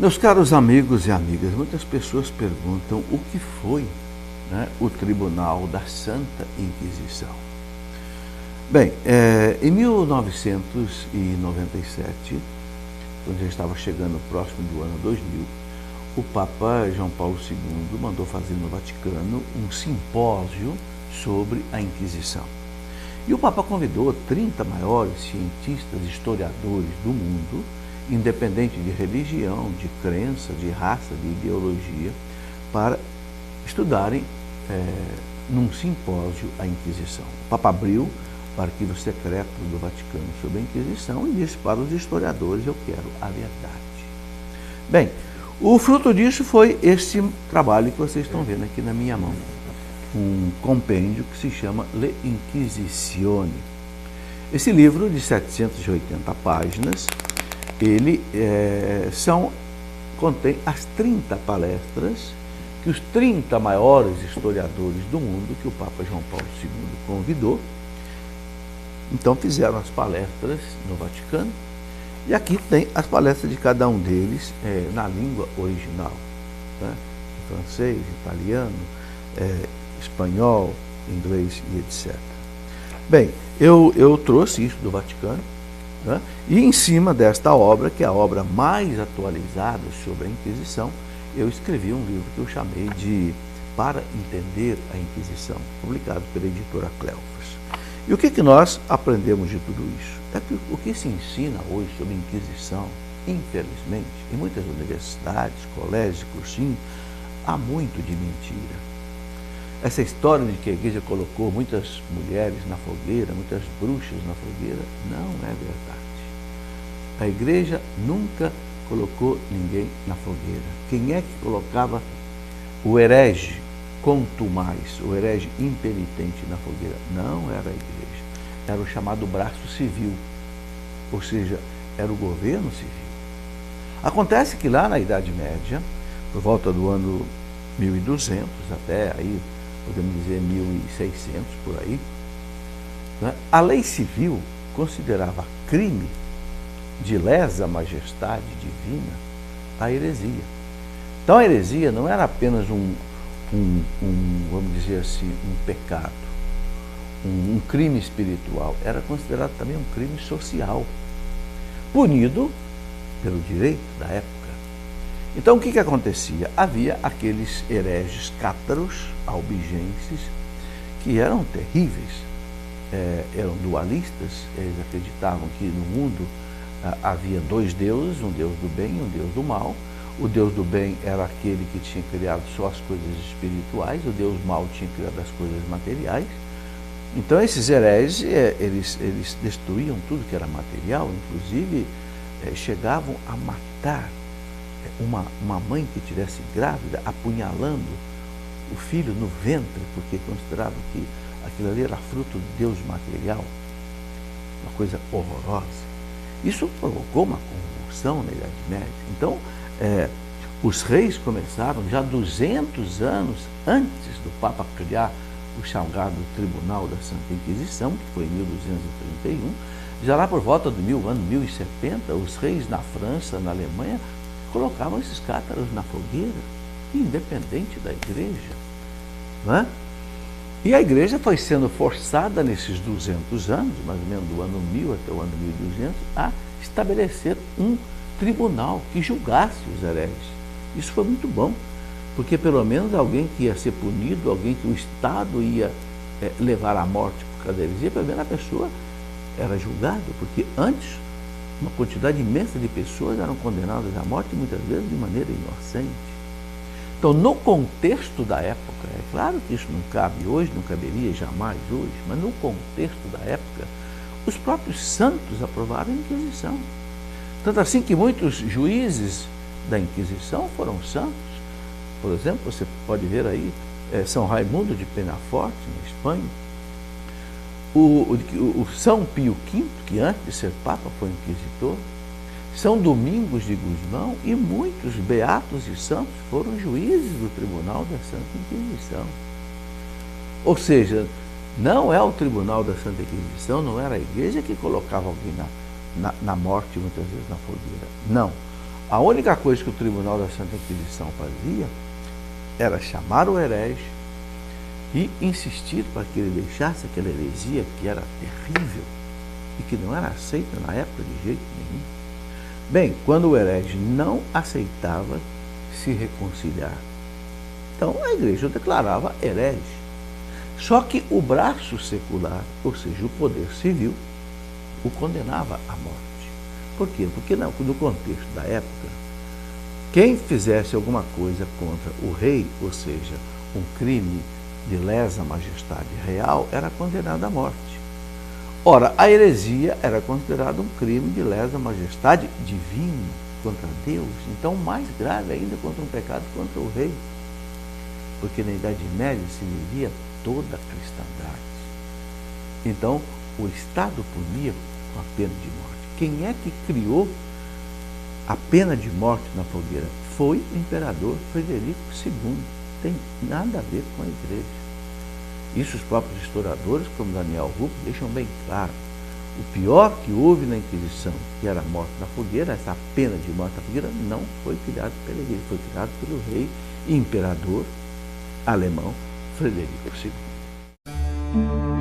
Meus caros amigos e amigas, muitas pessoas perguntam o que foi, o Tribunal da Santa Inquisição. Bem, em 1997, quando já estava chegando próximo do ano 2000, o Papa João Paulo II mandou fazer no Vaticano um simpósio sobre a Inquisição. E o Papa convidou 30 maiores cientistas e historiadores do mundo, independente de religião, de crença, de raça, de ideologia, para estudarem num simpósio a Inquisição. O Papa abriu o arquivo secreto do Vaticano sobre a Inquisição e disse para os historiadores: eu quero a verdade. Bem, o fruto disso foi este trabalho que vocês estão vendo aqui na minha mão, um compêndio que se chama Le Inquisitione. Esse livro de 780 páginas, ele contém as 30 palestras que os 30 maiores historiadores do mundo, que o Papa João Paulo II convidou, então fizeram as palestras no Vaticano, e aqui tem as palestras de cada um deles na língua original, francês, italiano, espanhol, inglês e etc. Bem, eu trouxe isso do Vaticano, e em cima desta obra, que é a obra mais atualizada sobre a Inquisição, eu escrevi um livro que eu chamei de Para Entender a Inquisição, publicado pela editora Cleofas. E o que nós aprendemos de tudo isso? É que o que se ensina hoje sobre a Inquisição, infelizmente, em muitas universidades, colégios, cursinhos, há muito de mentira. Essa história de que a igreja colocou muitas mulheres na fogueira, muitas bruxas na fogueira, não é verdade. A igreja nunca colocou ninguém na fogueira. Quem é que colocava o herege contumaz, o herege impenitente na fogueira? Não era a igreja. Era o chamado braço civil, ou seja, era o governo civil. Acontece que lá na Idade Média, por volta do ano 1200, até aí, podemos dizer 1600, por aí, a lei civil considerava crime de lesa majestade divina a heresia. Então a heresia não era apenas vamos dizer assim, um pecado, um crime espiritual, era considerado também um crime social, punido pelo direito da época. Então o que acontecia? Havia aqueles hereges cátaros, albigenses, que eram terríveis, eram dualistas, eles acreditavam que no mundo havia dois deuses, um deus do bem e um deus do mal. O deus do bem era aquele que tinha criado só as coisas espirituais, o deus mau tinha criado as coisas materiais. Então esses hereges, eles destruíam tudo que era material, inclusive chegavam a matar uma mãe que estivesse grávida, apunhalando o filho no ventre, porque consideravam que aquilo ali era fruto de Deus material, uma coisa horrorosa. Isso provocou uma convulsão na Idade Média. Então, os reis começaram já 200 anos antes do Papa criar o chamado Tribunal da Santa Inquisição, que foi em 1231, já lá por volta do ano 1070, os reis na França, na Alemanha, colocavam esses cátaros na fogueira, independente da igreja. Não é? E a igreja foi sendo forçada nesses 200 anos, mais ou menos do ano 1000 até o ano 1200, a estabelecer um tribunal que julgasse os hereges. Isso foi muito bom, porque pelo menos alguém que ia ser punido, alguém que o Estado ia levar à morte por causa da heresia, pelo menos a pessoa era julgada, porque antes uma quantidade imensa de pessoas eram condenadas à morte, muitas vezes de maneira inocente. Então, no contexto da época, é claro que isso não cabe hoje, não caberia jamais hoje, mas no contexto da época, os próprios santos aprovaram a Inquisição. Tanto assim que muitos juízes da Inquisição foram santos. Por exemplo, você pode ver aí São Raimundo de Penaforte, na Espanha, o São Pio V, que antes de ser Papa foi inquisitor, São Domingos de Gusmão e muitos beatos e santos foram juízes do Tribunal da Santa Inquisição. Ou seja, Não é o tribunal da Santa Inquisição, não era a igreja que colocava alguém na morte, muitas vezes na fogueira. Não. A única coisa que o tribunal da Santa Inquisição fazia era chamar o herege e insistir para que ele deixasse aquela heresia que era terrível e que não era aceita na época de jeito nenhum. Bem, quando o herege não aceitava se reconciliar, então a igreja o declarava herege. Só que o braço secular, ou seja, o poder civil, o condenava à morte. Por quê? Porque no contexto da época, quem fizesse alguma coisa contra o rei, ou seja, um crime de lesa majestade real, era condenado à morte. Ora, a heresia era considerada um crime de lesa majestade divina contra Deus. Então, mais grave ainda contra um pecado contra o rei. Porque na Idade Média se vivia toda a cristandade. Então, o Estado punia com a pena de morte. Quem é que criou a pena de morte na fogueira? Foi o imperador Frederico II. Tem nada a ver com a igreja. Isso os próprios historiadores, como Daniel Rupp, deixam bem claro. O pior que houve na Inquisição, que era a morte na fogueira, essa pena de morte na fogueira, não foi criado pela igreja, foi criado pelo rei e imperador alemão Frederico II.